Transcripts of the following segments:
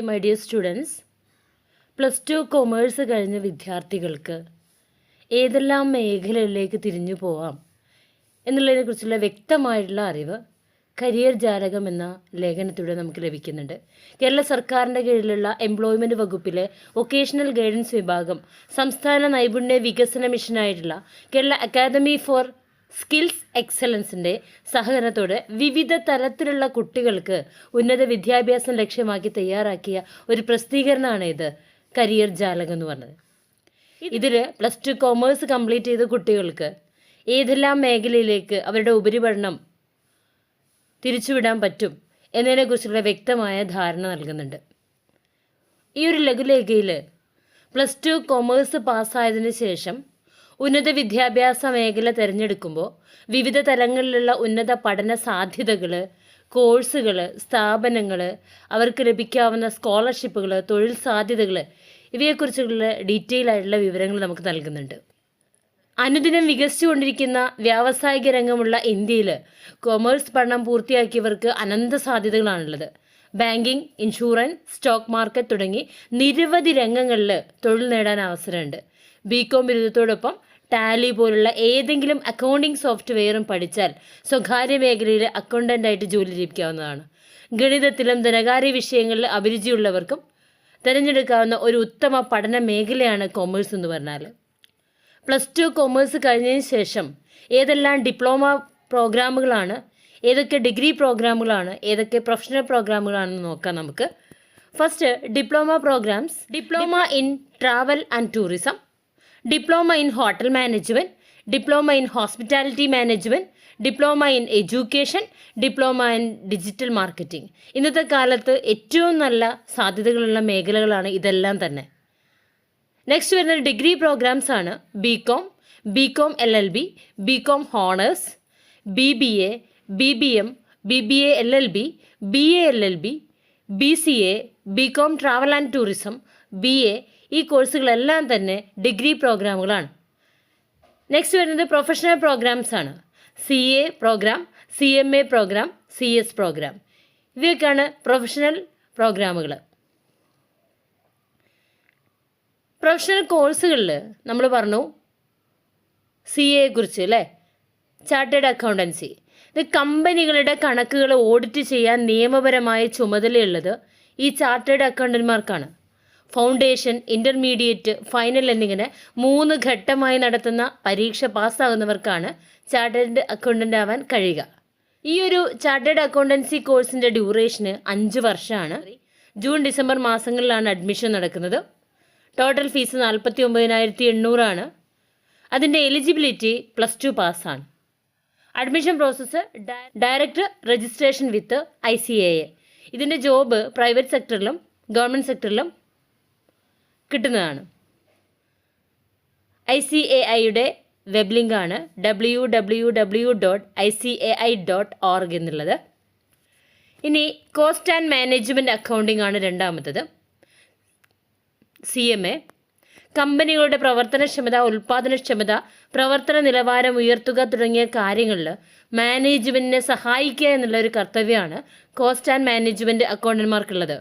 My dear students, +2 commerce കഴിഞ്ഞ വിദ്യാർത്ഥികൾക്ക് ഏതെല്ലാം മേഖലയിലേക്ക് തിരിഞ്ഞു പോവാം എന്നുള്ളതിനെക്കുറിച്ചുള്ള വ്യക്തമായിട്ടുള്ള അറിവ് കരിയർ ജാലകം എന്ന ലേഖനത്തിലൂടെ നമുക്ക് ലഭിക്കുന്നുണ്ട്. കേരള സർക്കാരിൻ്റെ കീഴിലുള്ള എംപ്ലോയ്മെൻറ്റ് വകുപ്പിലെ വൊക്കേഷണൽ ഗൈഡൻസ് വിഭാഗം സംസ്ഥാന നൈപുണ്യ വികസന മിഷനായിട്ടുള്ള കേരള അക്കാദമി ഫോർ സ്കിൽസ് എക്സലൻസിൻ്റെ സഹകരണത്തോടെ വിവിധ തലത്തിലുള്ള കുട്ടികൾക്ക് ഉന്നത വിദ്യാഭ്യാസം ലക്ഷ്യമാക്കി തയ്യാറാക്കിയ ഒരു പ്രസിദ്ധീകരണമാണ് ഇത് കരിയർ ജാലകം എന്ന് പറഞ്ഞത്. ഇതിൽ +2 കൊമേഴ്സ് കംപ്ലീറ്റ് ചെയ്ത കുട്ടികൾക്ക് ഏതെല്ലാം മേഖലയിലേക്ക് അവരുടെ ഉപരിപഠനം തിരിച്ചുവിടാൻ പറ്റും എന്നതിനെക്കുറിച്ചുള്ള വ്യക്തമായ ധാരണ നൽകുന്നുണ്ട്. ഈ ഒരു ലഘുലേഖയിൽ +2 കൊമേഴ്സ് പാസ്സായതിനു ശേഷം ഉന്നത വിദ്യാഭ്യാസ മേഖല തിരഞ്ഞെടുക്കുമ്പോൾ വിവിധ തലങ്ങളിലുള്ള ഉന്നത പഠന സാധ്യതകൾ, കോഴ്സുകൾ, സ്ഥാപനങ്ങൾ, അവർക്ക് ലഭിക്കാവുന്ന സ്കോളർഷിപ്പുകൾ, തൊഴിൽ സാധ്യതകൾ ഇവയെക്കുറിച്ചുള്ള ഡീറ്റെയിൽ ആയിട്ടുള്ള വിവരങ്ങൾ നമുക്ക് നൽകുന്നുണ്ട്. അനുദിനം വികസിച്ചുകൊണ്ടിരിക്കുന്ന വ്യാവസായിക രംഗമുള്ള ഇന്ത്യയിൽ കൊമേഴ്സ് പഠനം പൂർത്തിയാക്കിയവർക്ക് അനന്ത സാധ്യതകളാണുള്ളത്. ബാങ്കിങ്, ഇൻഷുറൻസ്, സ്റ്റോക്ക് മാർക്കറ്റ് തുടങ്ങി നിരവധി രംഗങ്ങളിൽ തൊഴിൽ നേടാൻ അവസരമുണ്ട്. ബികോം ബിരുദത്തോടൊപ്പം ടാലി പോലുള്ള ഏതെങ്കിലും അക്കൗണ്ടിംഗ് സോഫ്റ്റ്വെയറും പഠിച്ചാൽ സ്വകാര്യ മേഖലയിൽ അക്കൗണ്ടൻ്റായിട്ട് ജോലി ലഭിക്കാവുന്നതാണ്. ഗണിതത്തിലും ധനകാര്യ വിഷയങ്ങളിൽ അഭിരുചിയുള്ളവർക്കും തിരഞ്ഞെടുക്കാവുന്ന ഒരു ഉത്തമ പഠന മേഖലയാണ് കൊമേഴ്സ് എന്ന് പറഞ്ഞാൽ. +2 കൊമേഴ്സ് കഴിഞ്ഞതിന് ശേഷം ഏതെല്ലാം ഡിപ്ലോമ പ്രോഗ്രാമുകളാണ്, ഏതൊക്കെ ഡിഗ്രി പ്രോഗ്രാമുകളാണ്, ഏതൊക്കെ പ്രൊഫഷണൽ പ്രോഗ്രാമുകളാണെന്ന് നോക്കാം നമുക്ക്. First, diploma programs. Diploma in travel and tourism, diploma in hotel management, diploma in hospitality management, diploma in education, diploma in digital marketing. ഇന്നത്തെ കാലത്ത് ഏറ്റവും നല്ല സാധ്യതകളുള്ള മേഖലകളാണ് ഇതെല്ലാം തന്നെ. നെക്സ്റ്റ് വരുന്നത് ഡിഗ്രി പ്രോഗ്രാംസ് ആണ്. BCom, BCom LLB, BCom honours, BBA, BBM, BBA LLB, BA LLB, BCA, BCom travel and tourism, BA. ഈ കോഴ്സുകളെല്ലാം തന്നെ ഡിഗ്രി പ്രോഗ്രാമുകളാണ്. നെക്സ്റ്റ് വരുന്നത് പ്രൊഫഷണൽ പ്രോഗ്രാംസ് ആണ്. CA program, CMA program, CS program. ഇവയൊക്കെയാണ് പ്രൊഫഷണൽ പ്രോഗ്രാമുകൾ. പ്രൊഫഷണൽ കോഴ്സുകളിൽ നമ്മൾ പറഞ്ഞു CA കുറിച്ച് അല്ലേ, ചാർട്ടേഡ് അക്കൗണ്ടൻസി. ഇത് കമ്പനികളുടെ കണക്കുകൾ ഓഡിറ്റ് ചെയ്യാൻ നിയമപരമായ ചുമതലയുള്ളത് ഈ ചാർട്ടേഡ് അക്കൗണ്ടന്റ്മാർക്കാണ്. ഫൗണ്ടേഷൻ, ഇൻ്റർമീഡിയറ്റ്, ഫൈനൽ എന്നിങ്ങനെ 3 ഘട്ടമായി നടത്തുന്ന പരീക്ഷ പാസ്സാകുന്നവർക്കാണ് ചാർട്ടേഡ് അക്കൗണ്ടൻ്റ് ആവാൻ കഴിയുക. ഈ ഒരു ചാർട്ടേഡ് അക്കൗണ്ടൻസി കോഴ്സിൻ്റെ ഡ്യൂറേഷന് 5 വർഷമാണ്. ജൂൺ ഡിസംബർ മാസങ്ങളിലാണ് അഡ്മിഷൻ നടക്കുന്നത്. ടോട്ടൽ ഫീസ് 49,800 ആണ്. അതിൻ്റെ എലിജിബിലിറ്റി +2 പാസ്സാണ്. Admission process direct registration with ICAI. ഇതിൻ്റെ ജോബ് പ്രൈവറ്റ് സെക്ടറിലും ഗവൺമെൻറ് സെക്ടറിലും കിട്ടുന്നതാണ്. ICAIയുടെ വെബ് ലിങ്കാണ് www.icai.org എന്നുള്ളത്. ഇനി കോസ്റ്റ് ആൻഡ് മാനേജ്മെൻറ്റ് അക്കൗണ്ടിംഗ് ആണ് രണ്ടാമത്തത്. CMA. കമ്പനികളുടെ പ്രവർത്തനക്ഷമത, ഉൽപ്പാദനക്ഷമത, പ്രവർത്തന നിലവാരം ഉയർത്തുക തുടങ്ങിയ കാര്യങ്ങളിൽ മാനേജ്മെൻറ്റിനെ സഹായിക്കുക എന്നുള്ള ഒരു കർത്തവ്യമാണ് കോസ്റ്റ് ആൻഡ് മാനേജ്മെൻറ്റ് അക്കൗണ്ടന്റ്മാർക്കുള്ളത്.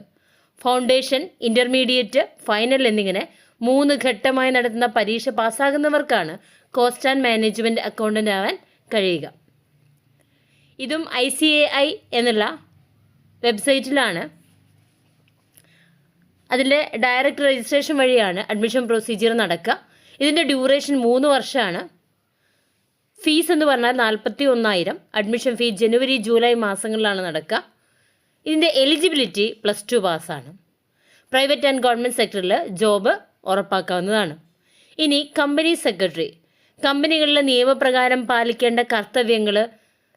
ഫൗണ്ടേഷൻ, ഇൻ്റർമീഡിയറ്റ്, ഫൈനൽ എന്നിങ്ങനെ 3 ഘട്ടമായി നടത്തുന്ന പരീക്ഷ പാസ്സാകുന്നവർക്കാണ് കോസ്റ്റ് ആൻഡ് മാനേജ്മെൻറ്റ് അക്കൗണ്ടൻ്റ് ആവാൻ കഴിയുക. ഇതും ICAI എന്നുള്ള വെബ്സൈറ്റിലാണ്. അതിൻ്റെ ഡയറക്റ്റ് രജിസ്ട്രേഷൻ വഴിയാണ് അഡ്മിഷൻ പ്രൊസീജിയർ നടക്കുക. ഇതിൻ്റെ ഡ്യൂറേഷൻ 3 വർഷമാണ്. ഫീസ് എന്ന് പറഞ്ഞാൽ 41,000. അഡ്മിഷൻ ഫീ ജനുവരി ജൂലൈ മാസങ്ങളിലാണ് നടക്കുക. ഇതിൻ്റെ എലിജിബിലിറ്റി +2 പാസ്സാണ്. പ്രൈവറ്റ് ആൻഡ് ഗവൺമെൻറ് സെക്ടറിൽ ജോബ് ഉറപ്പാക്കാവുന്നതാണ്. ഇനി കമ്പനി സെക്രട്ടറി. കമ്പനികളിലെ നിയമപ്രകാരം പാലിക്കേണ്ട കർത്തവ്യങ്ങൾ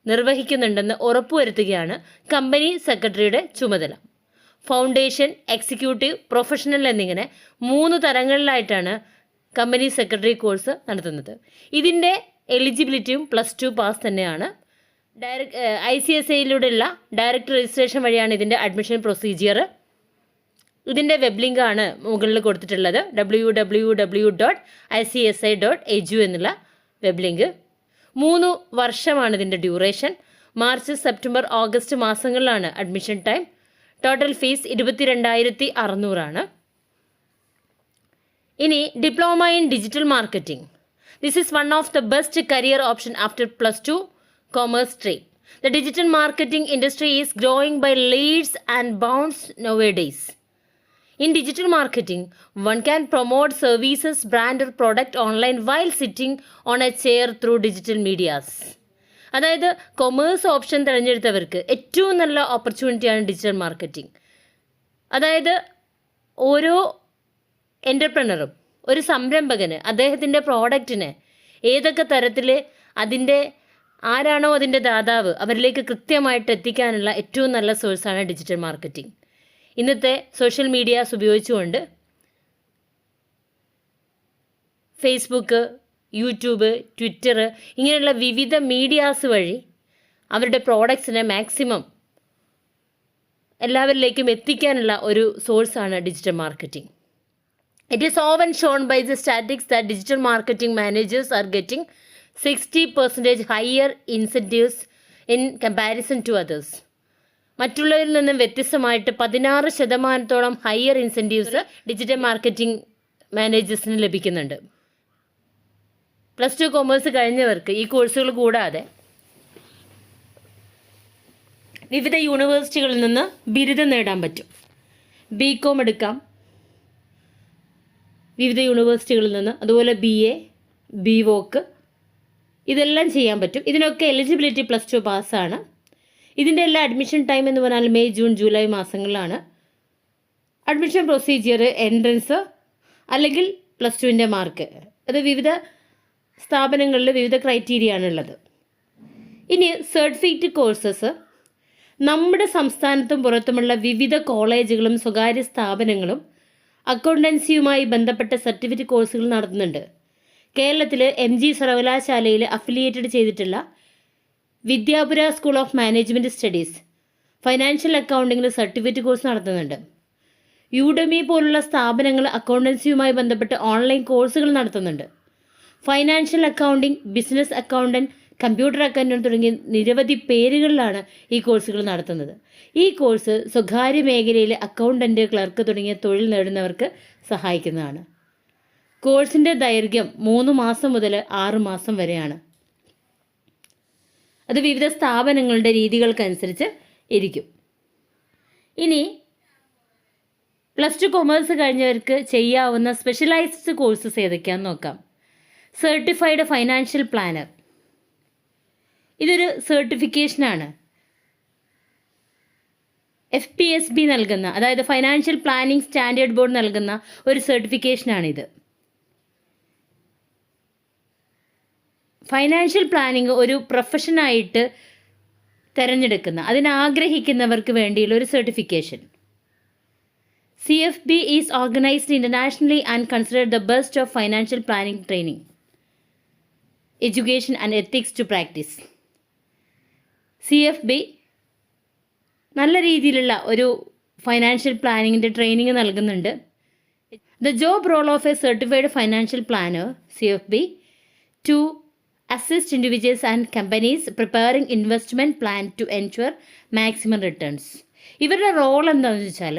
നിർവഹിക്കുന്നുണ്ടെന്ന് ഉറപ്പുവരുത്തുകയാണ് കമ്പനി സെക്രട്ടറിയുടെ ചുമതല. ഫൗണ്ടേഷൻ, എക്സിക്യൂട്ടീവ്, പ്രൊഫഷണൽ എന്നിങ്ങനെ 3 തരങ്ങളിലായിട്ടാണ് കമ്പനി സെക്രട്ടറി കോഴ്സ് നടത്തുന്നത്. ഇതിൻ്റെ എലിജിബിലിറ്റിയും +2 പാസ് തന്നെയാണ്. ICSIയിലൂടെയുള്ള ഡയറക്റ്റ് രജിസ്ട്രേഷൻ വഴിയാണ് ഇതിൻ്റെ അഡ്മിഷൻ പ്രൊസീജിയർ. ഇതിൻ്റെ വെബ് ലിങ്കാണ് മുകളിൽ കൊടുത്തിട്ടുള്ളത് www.icsi.edu എന്നുള്ള വെബ് ലിങ്ക്. 3 വർഷമാണ് ഇതിൻ്റെ ഡ്യൂറേഷൻ. മാർച്ച്, സെപ്റ്റംബർ, ഓഗസ്റ്റ് മാസങ്ങളിലാണ് അഡ്മിഷൻ ടൈം. ടോട്ടൽ ഫീസ് 22,600 ഇനി diploma in digital marketing. This is one of the best career option after +2 commerce stream. The digital marketing industry is growing by leaps and bounds nowadays. In digital marketing, one can promote services, brand or product online while sitting on a chair through digital medias. അതായത് commerce option തിരഞ്ഞെടുത്തവർക്ക് ഏറ്റവും നല്ല ഓപ്പർച്യൂണിറ്റിയാണ് digital marketing. അതായത് ഓരോ എൻ്റർപ്രനറും ഒരു സംരംഭകന് അദ്ദേഹത്തിൻ്റെ പ്രോഡക്റ്റിന് ഏതൊക്കെ തരത്തിൽ അതിൻ്റെ ആരാണോ അതിൻ്റെ ദാതാവ് അവരിലേക്ക് കൃത്യമായിട്ട് എത്തിക്കാനുള്ള ഏറ്റവും നല്ല സോഴ്സാണ് ഡിജിറ്റൽ മാർക്കറ്റിംഗ്. ഇന്നത്തെ സോഷ്യൽ മീഡിയാസ് ഉപയോഗിച്ചുകൊണ്ട് ഫേസ്ബുക്ക്, യൂട്യൂബ്, ട്വിറ്റർ ഇങ്ങനെയുള്ള വിവിധ മീഡിയാസ് വഴി അവരുടെ പ്രോഡക്ട്സിനെ മാക്സിമം എല്ലാവരിലേക്കും എത്തിക്കാനുള്ള ഒരു സോഴ്സാണ് digital marketing. It is often shown by the statistics that digital marketing managers are getting 60% higher incentives in comparison to others. മറ്റുള്ളവരിൽ നിന്നും വ്യത്യസ്തമായിട്ട് 16% ഹയർ ഇൻസെൻറ്റീവ്സ് ഡിജിറ്റൽ മാർക്കറ്റിംഗ് മാനേജേഴ്സിന് ലഭിക്കുന്നുണ്ട്. +2 കൊമേഴ്സ് കഴിഞ്ഞവർക്ക് ഈ കോഴ്സുകൾ കൂടാതെ വിവിധ യൂണിവേഴ്സിറ്റികളിൽ നിന്ന് ബിരുദം നേടാൻ പറ്റും. BCom എടുക്കാം വിവിധ യൂണിവേഴ്സിറ്റികളിൽ നിന്ന്, അതുപോലെ BA, BVoc ഇതെല്ലാം ചെയ്യാൻ പറ്റും. ഇതിനൊക്കെ എലിജിബിലിറ്റി +2 പാസ്സാണ്. ഇതിൻ്റെ എല്ലാ അഡ്മിഷൻ ടൈം എന്ന് പറഞ്ഞാൽ മെയ്, ജൂൺ, ജൂലൈ മാസങ്ങളിലാണ്. അഡ്മിഷൻ പ്രൊസീജിയർ എൻട്രൻസ് അല്ലെങ്കിൽ +2ൻ്റെ മാർക്ക്, അത് വിവിധ സ്ഥാപനങ്ങളിൽ വിവിധ ക്രൈറ്റീരിയ ആണുള്ളത്. ഇനി സർട്ടിഫിക്കറ്റ് കോഴ്സസ് നമ്മുടെ സംസ്ഥാനത്തും പുറത്തുമുള്ള വിവിധ കോളേജുകളും സ്വകാര്യ സ്ഥാപനങ്ങളും അക്കൗണ്ടൻസിയുമായി ബന്ധപ്പെട്ട സർട്ടിഫിക്കറ്റ് കോഴ്സുകൾ നടത്തുന്നുണ്ട്. കേരളത്തിൽ MG സർവകലാശാലയിൽ അഫിലിയേറ്റഡ് ചെയ്തിട്ടുള്ള Vidyapura school of management studies financial അക്കൗണ്ടിങ്ങിൽ സർട്ടിഫിക്കറ്റ് കോഴ്സ് നടത്തുന്നുണ്ട്. യൂഡമി പോലുള്ള സ്ഥാപനങ്ങൾ അക്കൗണ്ടൻസിയുമായി ബന്ധപ്പെട്ട് ഓൺലൈൻ കോഴ്സുകൾ നടത്തുന്നുണ്ട്. Financial accounting, business accountant, computer accountant തുടങ്ങിയ നിരവധി പേരുകളിലാണ് ഈ കോഴ്സുകൾ നടത്തുന്നത്. ഈ കോഴ്സ് സ്വകാര്യ മേഖലയിൽ അക്കൗണ്ടൻറ്റ്, ക്ലർക്ക് തുടങ്ങിയ തൊഴിൽ നേടുന്നവർക്ക് സഹായിക്കുന്നതാണ്. കോഴ്സിൻ്റെ ദൈർഘ്യം 3 മാസം മുതൽ 6 മാസം വരെയാണ്. അത് വിവിധ സ്ഥാപനങ്ങളുടെ രീതികൾക്കനുസരിച്ച് ഇരിക്കും. ഇനി +2 കൊമേഴ്സ് കഴിഞ്ഞവർക്ക് ചെയ്യാവുന്ന സ്പെഷ്യലൈസ്ഡ് കോഴ്സസ് ഏതൊക്കെയാണെന്ന് നോക്കാം. സർട്ടിഫൈഡ് ഫൈനാൻഷ്യൽ പ്ലാനർ, ഇതൊരു സർട്ടിഫിക്കേഷനാണ്. FPSB നൽകുന്ന, അതായത് ഫൈനാൻഷ്യൽ പ്ലാനിംഗ് സ്റ്റാൻഡേർഡ് ബോർഡ് നൽകുന്ന ഒരു സർട്ടിഫിക്കേഷനാണിത്. ഫൈനാൻഷ്യൽ പ്ലാനിങ് ഒരു പ്രൊഫഷനായിട്ട് തിരഞ്ഞെടുക്കുന്ന, അതിനാഗ്രഹിക്കുന്നവർക്ക് വേണ്ടിയുള്ള ഒരു certification. CFP is organised internationally and considered the best of financial planning training, education and ethics to practice. CFB നല്ല രീതിയിലുള്ള ഒരു ഫൈനാൻഷ്യൽ പ്ലാനിങ്ങിൻ്റെ ട്രെയിനിങ് നൽകുന്നുണ്ട്. The job role of a certified financial planner CFB to assist individuals and companies preparing investment plan to ensure maximum returns. ഇവരുടെ role എന്താണെന്ന് വെച്ചാൽ,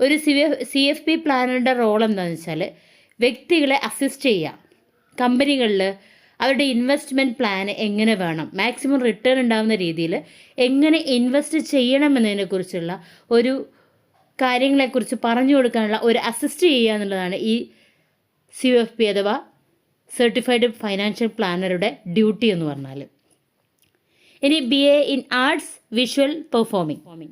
ഒരു CFP പ്ലാനറുടെ role എന്താണെന്ന് വെച്ചാൽ വ്യക്തികളെ അസിസ്റ്റ് ചെയ്യുക, കമ്പനികളിൽ അവരുടെ ഇൻവെസ്റ്റ്മെൻറ്റ് പ്ലാൻ എങ്ങനെ വേണം, മാക്സിമം റിട്ടേൺ ഉണ്ടാകുന്ന രീതിയിൽ എങ്ങനെ ഇൻവെസ്റ്റ് ചെയ്യണമെന്നതിനെക്കുറിച്ചുള്ള ഒരു കാര്യങ്ങളെക്കുറിച്ച് പറഞ്ഞു കൊടുക്കാനുള്ള ഒരു അസിസ്റ്റ് ചെയ്യുക എന്നുള്ളതാണ് ഈ CFP അഥവാ സർട്ടിഫൈഡ് ഫൈനാൻഷ്യൽ പ്ലാനറുടെ ഡ്യൂട്ടി എന്ന് പറഞ്ഞാൽ. ഇനി BA in arts visual performing.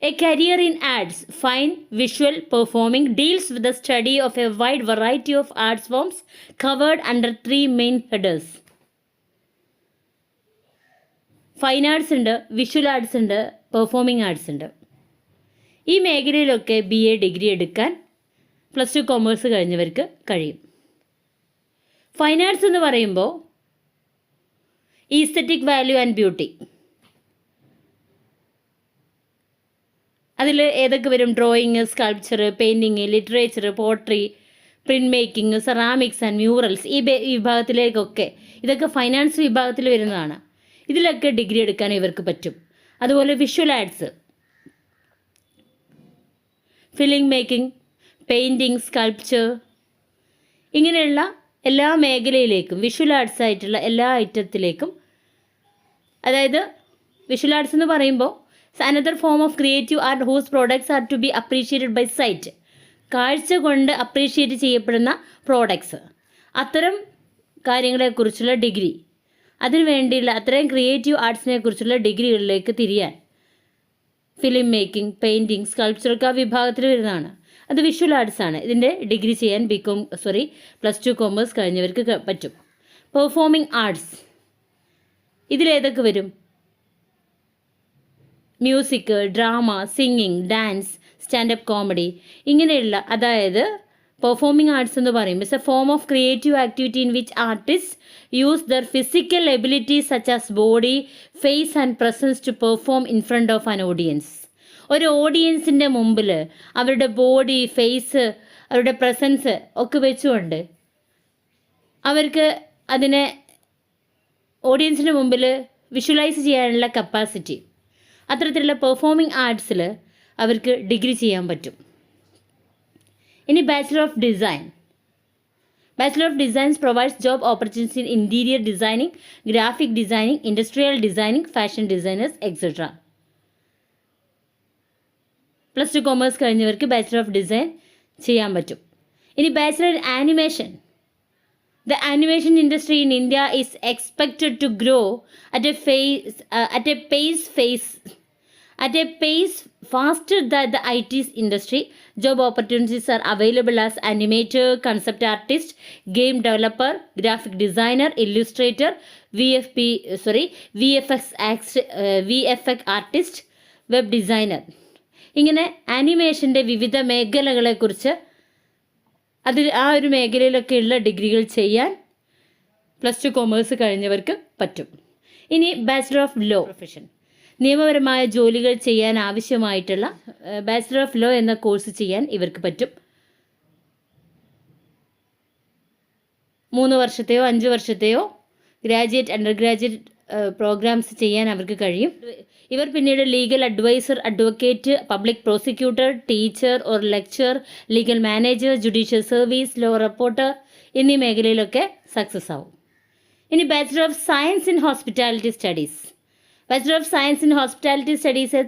A career in arts, fine, visual, performing deals with the study of a wide variety of arts forms covered under 3 main headers. Fine arts ഉണ്ട്, visual arts ഉണ്ട്, performing arts ഉണ്ട്. ഈ മേഖലയിലൊക്കെ BA degree എടുക്കാൻ +2 commerce കഴിഞ്ഞവർക്ക് കഴിയും. Fine arts എന്ന് പറയുമ്പോൾ aesthetic value and beauty, അതിൽ ഏതൊക്കെ വരും? Drawing, sculpture, painting, literature, pottery, print making, ceramics and murals, ഈ വിഭാഗത്തിലേക്കൊക്കെ ഇതൊക്കെ ഫൈനാൻസ് വിഭാഗത്തിൽ വരുന്നതാണ്. ഇതിലൊക്കെ ഡിഗ്രി എടുക്കാൻ ഇവർക്ക് പറ്റും. അതുപോലെ visual arts, film making, painting, sculpture, ഇങ്ങനെയുള്ള എല്ലാ മേഖലയിലേക്കും വിഷ്വൽ ആർട്സ് ആയിട്ടുള്ള എല്ലാ ഐറ്റത്തിലേക്കും, അതായത് വിഷ്വൽ ആർട്സ് എന്ന് പറയുമ്പോൾ another form of creative art whose products are to be appreciated by sight. കാഴ്ച കൊണ്ട് അപ്രീഷിയേറ്റ് ചെയ്യപ്പെടുന്ന പ്രോഡക്ട്സ്, അത്തരം കാര്യങ്ങളെക്കുറിച്ചുള്ള ഡിഗ്രി, അതിനു വേണ്ടിയുള്ള അത്രയും ക്രിയേറ്റീവ് ആർട്സിനെ കുറിച്ചുള്ള ഡിഗ്രികളിലേക്ക് തിരിയാൻ ഫിലിം മേക്കിംഗ്, പെയിൻറ്റിങ്, സ്കൾപ്ചറൊക്കെ ആ വിഭാഗത്തിൽ വരുന്നതാണ്. അത് വിഷ്വൽ ആർട്സ് ആണ്. ഇതിൻ്റെ ഡിഗ്രി ചെയ്യാൻ +2 കോമേഴ്സ് കഴിഞ്ഞവർക്ക് പറ്റും. പെർഫോമിംഗ് ആർട്സ്, ഇതിലേതൊക്കെ വരും? Music, drama, singing, dance, stand up comedy, ഇങ്ങനെയുള്ള, അതായത് പെർഫോമിംഗ് ആർട്സ് എന്ന് പറയുമ്പോൾ it's a form of creative activity in which artist use their physical abilities such as body, face and presence to perform in front of an audience. ഒരു ഓഡിയൻസിൻ്റെ മുമ്പിൽ അവരുടെ body, face, അവരുടെ presence ഒക്കെ വെച്ചുകൊണ്ട് അവർക്ക് അതിനെ ഓഡിയൻസിന് മുമ്പിൽ വിഷ്വലൈസ് ചെയ്യാനുള്ള കപ്പാസിറ്റി, അത്തരത്തിലുള്ള പെർഫോമിംഗ് ആർട്സിൽ അവർക്ക് ഡിഗ്രി ചെയ്യാൻ പറ്റും. ഇനി bachelor of design. Bachelor of designs provides job opportunities in interior designing, graphic designing, industrial designing, fashion designers etcetera. +2 commerce കഴിഞ്ഞവർക്ക് ബാച്ചിലർ ഓഫ് ഡിസൈൻ ചെയ്യാൻ പറ്റും. ഇനി bachelor in animation. The animation industry in India is expected to grow at a pace faster than the IT industry. Job opportunities are available as animator, concept artist, game developer, graphic designer, illustrator, VFX artist, web designer. ഇങ്ങനെ ആനിമേഷൻ്റെ വിവിധ മേഖലകളെക്കുറിച്ച് ആ ഒരു മേഖലയിലൊക്കെയുള്ള ഡിഗ്രികൾ ചെയ്യാൻ +2 commerce കഴിഞ്ഞവർക്ക് പറ്റും. ഇനി bachelor of law profession, നിയമപരമായ ജോലികൾ ചെയ്യാൻ ആവശ്യമായിട്ടുള്ള ബാച്ചിലർ ഓഫ് ലോ എന്ന കോഴ്സ് ചെയ്യാൻ ഇവർക്ക് പറ്റും. 3 വർഷത്തെയോ 5 വർഷത്തെയോ ഗ്രാജുവേറ്റ്, അണ്ടർ ഗ്രാജുവേറ്റ് പ്രോഗ്രാംസ് ചെയ്യാൻ അവർക്ക് കഴിയും. ഇവർ പിന്നീട് legal adviser, advocate, public prosecutor, teacher or lecture, legal manager, judicial service, law reporter എന്നീ മേഖലയിലൊക്കെ സക്സസ് ആവും. ഇനി bachelor of science in hospitality studies. Bachelor of science in hospitality studies a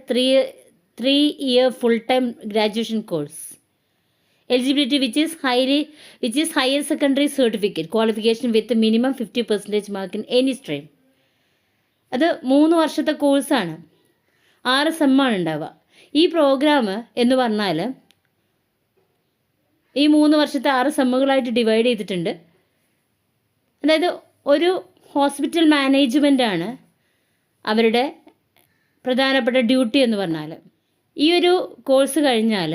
3-year full-time graduation course. Eligibility which is higher secondary certificate qualification with a minimum 50% mark in any stream. അത് 3 വർഷത്തെ കോഴ്സാണ്, 6 സെമ്മാണ് ഉണ്ടാവുക. ഈ programme എന്ന് പറഞ്ഞാൽ ഈ 3 വർഷത്തെ 6 സെമ്മുകളായിട്ട് divide ചെയ്തിട്ടുണ്ട്. അതായത് ഒരു ഹോസ്പിറ്റൽ മാനേജ്മെൻറ്റാണ് അവരുടെ പ്രധാനപ്പെട്ട ഡ്യൂട്ടി എന്ന് പറഞ്ഞാൽ. ഈ ഒരു കോഴ്സ് കഴിഞ്ഞാൽ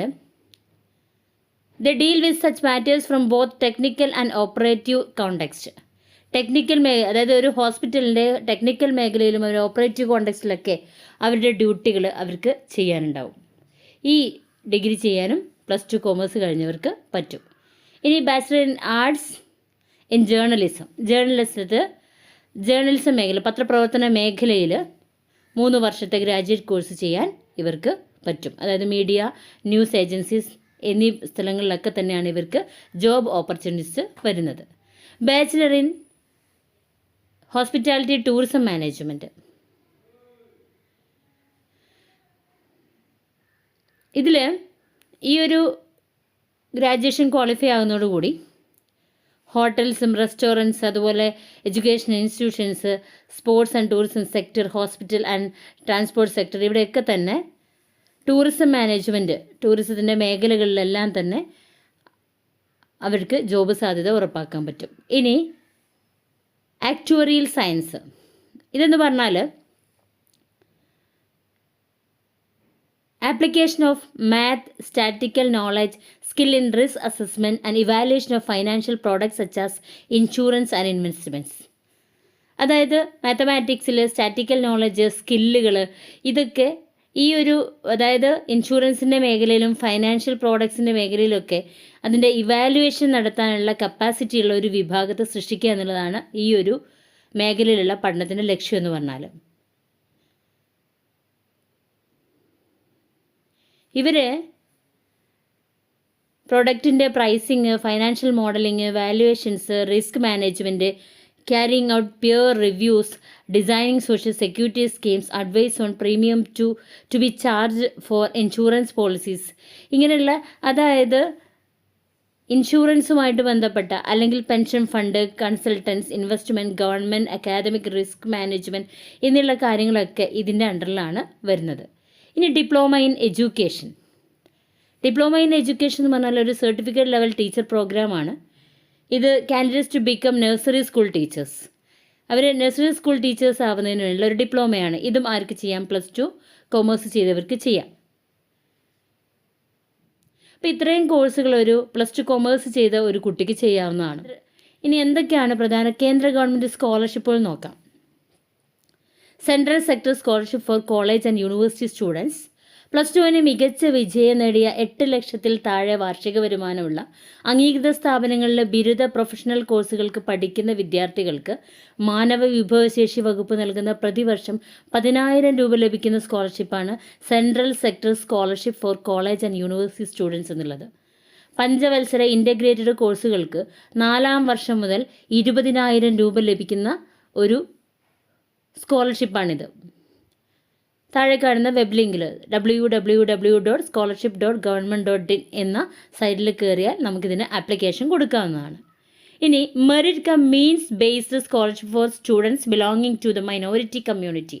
the deal with such matters from both technical and operative context. അതായത് ഒരു ഹോസ്പിറ്റലിൻ്റെ ടെക്നിക്കൽ മേഖലയിലും ഒരു ഓപ്പറേറ്റീവ് കോണ്ടെക്സ്റ്റിലൊക്കെ അവരുടെ ഡ്യൂട്ടികൾ അവർക്ക് ചെയ്യാനുണ്ടാവും. ഈ ഡിഗ്രി ചെയ്യാനും +2 കോമേഴ്സ് കഴിഞ്ഞവർക്ക് പറ്റും. ഇനി bachelor in arts in journalism. Journalism മേഖല, പത്രപ്രവർത്തന മേഖലയിൽ 3 വർഷത്തെ ഗ്രാജുവേറ്റ് കോഴ്സ് ചെയ്യാൻ ഇവർക്ക് പറ്റും. അതായത് മീഡിയ, ന്യൂസ് ഏജൻസീസ് എന്നീ സ്ഥലങ്ങളിലൊക്കെ തന്നെയാണ് ഇവർക്ക് ജോബ് ഓപ്പർച്യൂണിറ്റീസ് വരുന്നത്. Bachelor in hospitality tourism management. ഇതിൽ ഈ ഒരു ഗ്രാജുവേഷൻ ക്വാളിഫൈ ആകുന്നതോടുകൂടി ഹോട്ടൽസും റെസ്റ്റോറൻറ്റ്സ്, അതുപോലെ education institutions, sports and tourism sector, hospital and transport sector, ഇവിടെയൊക്കെ തന്നെ ടൂറിസം മാനേജ്മെൻറ്റ്, ടൂറിസത്തിൻ്റെ മേഖലകളിലെല്ലാം തന്നെ അവർക്ക് ജോബ് സാധ്യത ഉറപ്പാക്കാൻ പറ്റും. ഇനി ആക്ച്വറിയൽ സയൻസ്. ഇതെന്ന് പറഞ്ഞാൽ application of math, statical knowledge, skill in risk assessment and evaluation of financial products such as insurance and investments. അതായത് മാത്തമാറ്റിക്സിൽ സ്റ്റാറ്റിക്കൽ നോളജ്, സ്കില്ലുകൾ, ഇതൊക്കെ ഈ ഒരു, അതായത് ഇൻഷുറൻസിൻ്റെ മേഖലയിലും ഫൈനാൻഷ്യൽ പ്രോഡക്ട്സിൻ്റെ മേഖലയിലൊക്കെ അതിൻ്റെ ഇവാലുവേഷൻ നടത്താനുള്ള കപ്പാസിറ്റി ഉള്ള ഒരു വിഭാഗത്തെ സൃഷ്ടിക്കുക എന്നുള്ളതാണ് ഈ ഒരു മേഖലയിലുള്ള പഠനത്തിൻ്റെ ലക്ഷ്യം എന്ന് പറഞ്ഞാൽ. ഇവർ പ്രൊഡക്റ്റിൻ്റെ pricing, financial modelling, valuations, risk management, carrying out peer reviews, designing social security schemes, advice on premium to be charged for insurance policies. ഇങ്ങനെയുള്ള അതായത് ഇൻഷുറൻസുമായിട്ട് ബന്ധപ്പെട്ട അല്ലെങ്കിൽ pension fund, consultants, investment, government, academic, risk management എന്നുള്ള കാര്യങ്ങളൊക്കെ ഇതിൻ്റെ അണ്ടറിലാണ് വരുന്നത്. ഇനി diploma in education. Diploma in education എന്ന് പറഞ്ഞാൽ ഒരു സർട്ടിഫിക്കറ്റ് ലെവൽ ടീച്ചർ പ്രോഗ്രാമാണ്. ഇത് candidates to become nursery school teachers. അവർ നഴ്സറി സ്കൂൾ ടീച്ചേഴ്സ് ആവുന്നതിന് വേണ്ടിയുള്ള ഒരു ഡിപ്ലോമയാണ്. ഇതും ആർക്ക് ചെയ്യാം? +2 കൊമേഴ്സ് ചെയ്തവർക്ക് ചെയ്യാം. അപ്പോൾ ഇത്രയും കോഴ്സുകൾ ഒരു +2 കൊമേഴ്സ് ചെയ്ത ഒരു കുട്ടിക്ക് ചെയ്യാവുന്നതാണ്. ഇനി എന്തൊക്കെയാണ് പ്രധാന കേന്ദ്ര ഗവൺമെൻറ് സ്കോളർഷിപ്പുകൾ നോക്കാം. Central sector scholarship for college and university students. +2 മികച്ച വിജയം നേടിയ 8 ലക്ഷത്തിൽ താഴെ വാർഷിക വരുമാനമുള്ള അംഗീകൃത സ്ഥാപനങ്ങളിലെ ബിരുദ പ്രൊഫഷണൽ കോഴ്സുകൾക്ക് പഠിക്കുന്ന വിദ്യാർത്ഥികൾക്ക് മാനവ വിഭവശേഷി വകുപ്പ് നൽകുന്ന പ്രതിവർഷം 10,000 രൂപ ലഭിക്കുന്ന സ്കോളർഷിപ്പാണ് central sector scholarship for college and university students എന്നുള്ളത്. പഞ്ചവത്സര ഇൻ്റഗ്രേറ്റഡ് കോഴ്സുകൾക്ക് 4-ാം വർഷം മുതൽ 20,000 രൂപ ലഭിക്കുന്ന ഒരു സ്കോളർഷിപ്പാണിത്. താഴെ കാണുന്ന വെബ് ലിങ്കിൽ www.scholarship.government.in എന്ന സൈറ്റിൽ കയറിയാൽ നമുക്കിതിന് ആപ്ലിക്കേഷൻ കൊടുക്കാവുന്നതാണ്. ഇനി merit cum means based scholarship for students belonging to the minority community.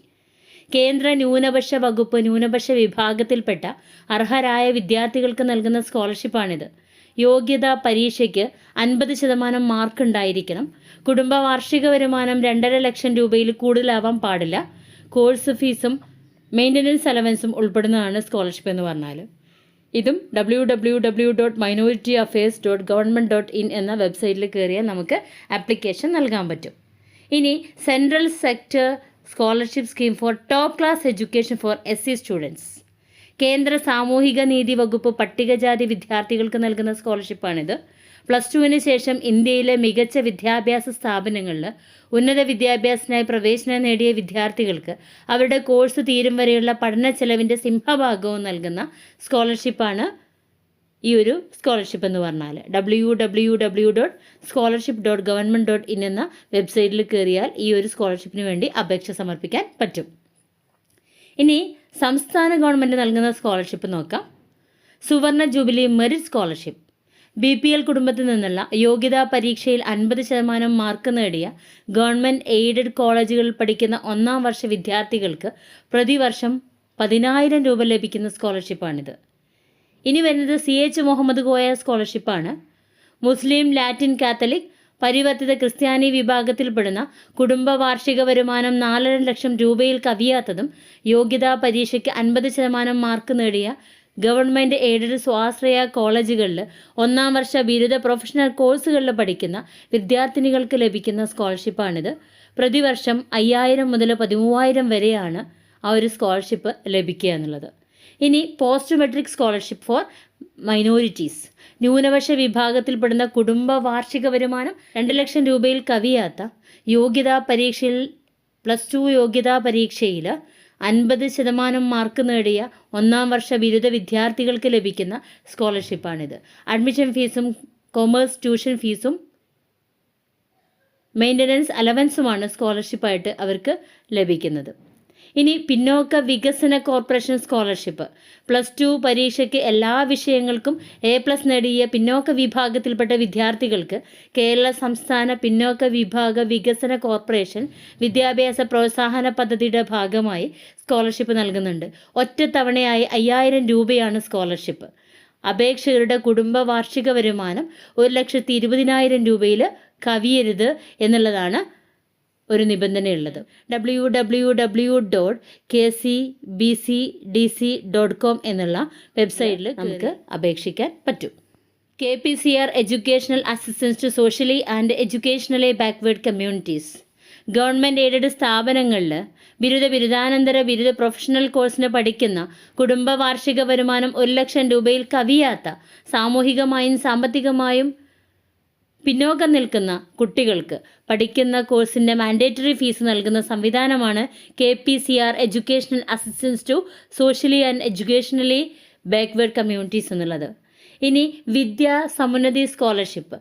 കേന്ദ്ര ന്യൂനപക്ഷ വകുപ്പ് ന്യൂനപക്ഷ വിഭാഗത്തിൽപ്പെട്ട അർഹരായ വിദ്യാർത്ഥികൾക്ക് നൽകുന്ന സ്കോളർഷിപ്പാണിത്. യോഗ്യതാ പരീക്ഷയ്ക്ക് 50% മാർക്ക് ഉണ്ടായിരിക്കണം. കുടുംബ വാർഷിക വരുമാനം 2.5 ലക്ഷം രൂപയിൽ കൂടുതലാവാൻ പാടില്ല. കോഴ്സ് ഫീസും മെയിൻ്റനൻസ് അലവൻസും ഉൾപ്പെടുന്നതാണ് സ്കോളർഷിപ്പ് എന്ന് പറഞ്ഞാൽ. ഇതും www.minorityAffairs.government.in എന്ന വെബ്സൈറ്റിൽ കയറിയാൽ നമുക്ക് ആപ്ലിക്കേഷൻ നൽകാൻ പറ്റും. ഇനി central sector scholarship scheme for top class education for SC students. കേന്ദ്ര സാമൂഹിക നീതി വകുപ്പ് പട്ടികജാതി വിദ്യാർത്ഥികൾക്ക് നൽകുന്ന സ്കോളർഷിപ്പാണിത്. +2 ശേഷം ഇന്ത്യയിലെ മികച്ച വിദ്യാഭ്യാസ സ്ഥാപനങ്ങളിൽ ഉന്നത വിദ്യാഭ്യാസത്തിനായി പ്രവേശനം നേടിയ വിദ്യാർത്ഥികൾക്ക് അവരുടെ കോഴ്സ് തീരും വരെയുള്ള പഠന ചെലവിൻ്റെ സിംഹഭാഗവും നൽകുന്ന സ്കോളർഷിപ്പാണ് ഈ ഒരു സ്കോളർഷിപ്പ് എന്ന് പറഞ്ഞാൽ. www.scholarship.government.in എന്ന വെബ്സൈറ്റിൽ കയറിയാൽ ഈ ഒരു സ്കോളർഷിപ്പിന് വേണ്ടി അപേക്ഷ സമർപ്പിക്കാൻ പറ്റും. ഇനി സംസ്ഥാന ഗവൺമെൻറ് നൽകുന്ന സ്കോളർഷിപ്പ് നോക്കാം. സുവർണ ജൂബിലി മെറിറ്റ് സ്കോളർഷിപ്പ്. BPL കുടുംബത്തിൽ നിന്നുള്ള യോഗ്യതാ പരീക്ഷയിൽ 50% മാർക്ക് നേടിയ ഗവൺമെൻറ് എയ്ഡഡ് കോളേജുകളിൽ പഠിക്കുന്ന 1-ാം വർഷ വിദ്യാർത്ഥികൾക്ക് പ്രതിവർഷം 10,000 രൂപ ലഭിക്കുന്ന സ്കോളർഷിപ്പാണിത്. ഇനി വരുന്നത് CH മുഹമ്മദ് കോയ സ്കോളർഷിപ്പാണ്. മുസ്ലിം, ലാറ്റിൻ, കാത്തലിക്, പരിവർത്തിത ക്രിസ്ത്യാനി വിഭാഗത്തിൽപ്പെടുന്ന കുടുംബ വാർഷിക വരുമാനം 4.5 ലക്ഷം രൂപയിൽ കവിയാത്തതും യോഗ്യതാ പരീക്ഷയ്ക്ക് 50% മാർക്ക് നേടിയ ഗവൺമെൻറ് എയ്ഡഡ് സ്വാശ്രയ കോളേജുകളിൽ 1-ാം വർഷ ബിരുദ പ്രൊഫഷണൽ കോഴ്സുകളിൽ പഠിക്കുന്ന വിദ്യാർത്ഥിനികൾക്ക് ലഭിക്കുന്ന സ്കോളർഷിപ്പാണിത്. പ്രതിവർഷം 5,000 മുതൽ 13,000 വരെയാണ് ആ ഒരു സ്കോളർഷിപ്പ് ലഭിക്കുക എന്നുള്ളത്. ഇനി post metric scholarship four minorities. ന്യൂനപക്ഷ വിഭാഗത്തിൽപ്പെടുന്ന കുടുംബ വാർഷിക വരുമാനം 2 ലക്ഷം രൂപയിൽ കവിയാത്ത യോഗ്യതാ പരീക്ഷയിൽ +2 യോഗ്യതാ പരീക്ഷയിൽ 50% മാർക്ക് നേടിയ 1-ാം വർഷ ബിരുദ വിദ്യാർത്ഥികൾക്ക് ലഭിക്കുന്ന സ്കോളർഷിപ്പാണിത്. അഡ്മിഷൻ ഫീസും കൊമേഴ്സ് ട്യൂഷൻ ഫീസും മെയിൻ്റനൻസ് അലവൻസുമാണ് സ്കോളർഷിപ്പായിട്ട് അവർക്ക് ലഭിക്കുന്നത്. ഇനി പിന്നോക്ക വികസന കോർപ്പറേഷൻ സ്കോളർഷിപ്പ്. +2 പരീക്ഷയ്ക്ക് എല്ലാ വിഷയങ്ങൾക്കും A+ നേടിയ പിന്നോക്ക വിഭാഗത്തിൽപ്പെട്ട വിദ്യാർത്ഥികൾക്ക് കേരള സംസ്ഥാന പിന്നോക്ക വിഭാഗ വികസന കോർപ്പറേഷൻ വിദ്യാഭ്യാസ പ്രോത്സാഹന പദ്ധതിയുടെ ഭാഗമായി സ്കോളർഷിപ്പ് നൽകുന്നുണ്ട്. ഒറ്റത്തവണയായി 5,000 രൂപയാണ് സ്കോളർഷിപ്പ്. അപേക്ഷകരുടെ കുടുംബ വാർഷിക വരുമാനം 1,20,000 രൂപയിൽ കവിയരുത് എന്നുള്ളതാണ് ഒരു നിബന്ധനയുള്ളത്. www.kcbcdc.com എന്നുള്ള വെബ്സൈറ്റിൽ നമുക്ക് അപേക്ഷിക്കാൻ പറ്റും. KPCR educational assistance to socially and educationally backward communities. Government aided സ്ഥാപനങ്ങളിൽ ബിരുദാനന്തര ബിരുദ പ്രൊഫഷണൽ കോഴ്സിന് പഠിക്കുന്ന കുടുംബ വാർഷിക വരുമാനം 1 ലക്ഷം രൂപയിൽ കവിയാത്ത സാമൂഹികമായും സാമ്പത്തികമായും പിന്നോക്കം നിൽക്കുന്ന കുട്ടികൾക്ക് പഠിക്കുന്ന കോഴ്സിൻ്റെ മാൻഡേറ്ററി ഫീസ് നൽകുന്ന സംവിധാനമാണ് KPCR educational assistance to socially and educationally backward communities എന്നുള്ളത്. ഇനി Vidya Samunnathi scholarship.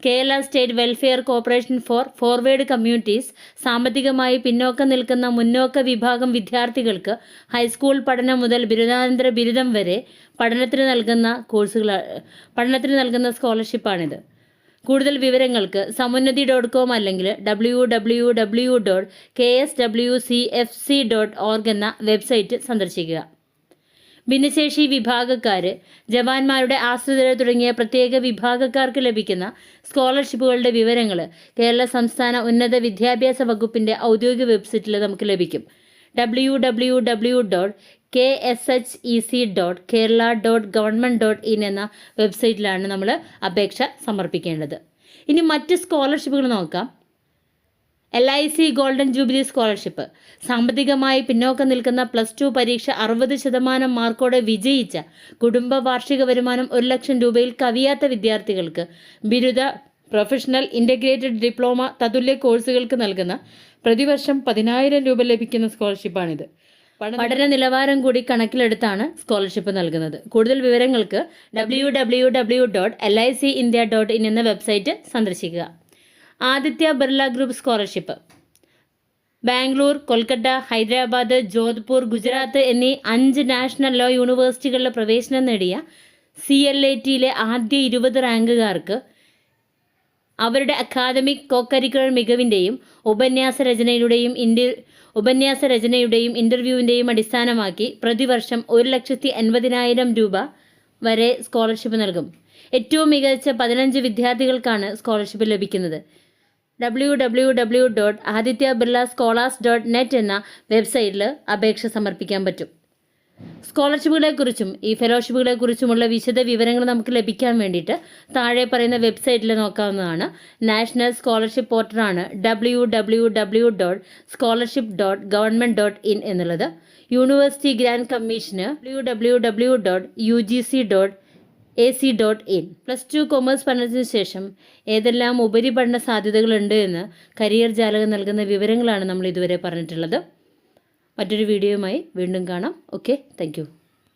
Kerala state welfare corporation for forward communities സാമ്പത്തികമായി പിന്നോക്കം നിൽക്കുന്ന മുന്നോക്ക വിഭാഗം വിദ്യാർത്ഥികൾക്ക് ഹൈസ്കൂൾ പഠനം മുതൽ ബിരുദാനന്തര ബിരുദം വരെ പഠനത്തിന് നൽകുന്ന സ്കോളർഷിപ്പാണിത്. കൂടുതൽ വിവരങ്ങൾക്ക് സമുന്നതി.com അല്ലെങ്കിൽ www.kswcfc.org എന്ന വെബ്സൈറ്റ് സന്ദർശിക്കുക. ഭിന്നശേഷി വിഭാഗക്കാർ, ജവാന്മാരുടെ ആശ്രിതർ തുടങ്ങിയ പ്രത്യേക വിഭാഗക്കാർക്ക് ലഭിക്കുന്ന സ്കോളർഷിപ്പുകളുടെ വിവരങ്ങൾ കേരള സംസ്ഥാന ഉന്നത വിദ്യാഭ്യാസ വകുപ്പിൻ്റെ ഔദ്യോഗിക വെബ്സൈറ്റിൽ നമുക്ക് ലഭിക്കും. www.kshec.kerala.government.in എന്ന വെബ്സൈറ്റിലാണ് നമ്മൾ അപേക്ഷ സമർപ്പിക്കേണ്ടത്. ഇനി മറ്റ് സ്കോളർഷിപ്പുകൾ നോക്കാം. LIC golden jubilee scholarship. സാമ്പത്തികമായി പിന്നോക്കം നിൽക്കുന്ന +2 പരീക്ഷ 60% മാർക്കോടെ വിജയിച്ച കുടുംബ വാർഷിക വരുമാനം 1,00,000 രൂപയിൽ കവിയാത്ത വിദ്യാർത്ഥികൾക്ക് ബിരുദ, പ്രൊഫഷണൽ, ഇൻ്റഗ്രേറ്റഡ് ഡിപ്ലോമ തതുല്യ കോഴ്സുകൾക്ക് നൽകുന്ന പ്രതിവർഷം 10,000 രൂപ ലഭിക്കുന്ന സ്കോളർഷിപ്പാണിത്. പഠന നിലവാരം കൂടി കണക്കിലെടുത്താണ് സ്കോളർഷിപ്പ് നൽകുന്നത്. കൂടുതൽ വിവരങ്ങൾക്ക് www.licindia.in എന്ന വെബ്സൈറ്റ് സന്ദർശിക്കുക. Aditya Birla group scholarship. ബാംഗ്ലൂർ, കൊൽക്കത്ത, ഹൈദരാബാദ്, ജോധ്പൂർ, ഗുജറാത്ത് എന്നീ 5 നാഷണൽ ലോ യൂണിവേഴ്സിറ്റികളിലെ പ്രവേശനം നേടിയ CLATയിലെ ആദ്യ 20 റാങ്കുകാർക്ക് അവരുടെ അക്കാദമിക് കോകരിക്കുലർ മികവിൻ്റെയും ഉപന്യാസ രചനയുടെയും ഇൻ്റർവ്യൂവിൻ്റെയും അടിസ്ഥാനമാക്കി പ്രതിവർഷം 1,80,000 രൂപ വരെ സ്കോളർഷിപ്പ് നൽകും. ഏറ്റവും മികച്ച 15 വിദ്യാർത്ഥികൾക്കാണ് സ്കോളർഷിപ്പ് ലഭിക്കുന്നത്. www.adityabirdlascholars.net എന്ന വെബ്സൈറ്റിൽ അപേക്ഷ സമർപ്പിക്കാൻ പറ്റും. സ്കോളർഷിപ്പുകളെക്കുറിച്ചും ഈ ഫെലോഷിപ്പുകളെക്കുറിച്ചുമുള്ള വിശദ വിവരങ്ങൾ നമുക്ക് ലഭിക്കാൻ വേണ്ടിയിട്ട് താഴെ പറയുന്ന വെബ്സൈറ്റിൽ നോക്കാവുന്നതാണ്. നാഷണൽ സ്കോളർഷിപ്പ് പോർട്ടലാണ് www.scholarship.government.in എന്നുള്ളത്. University grant commission www.ugc.ac.in. +2 commerce പഠനത്തിന് ശേഷം ഏതെല്ലാം ഉപരിപഠന സാധ്യതകളുണ്ട് എന്ന് കരിയർ ജാലകം നൽകുന്ന വിവരങ്ങളാണ് നമ്മൾ ഇതുവരെ പറഞ്ഞിട്ടുള്ളത്. മറ്റൊരു വീഡിയോയുമായി വീണ്ടും കാണാം. Okay, thank you.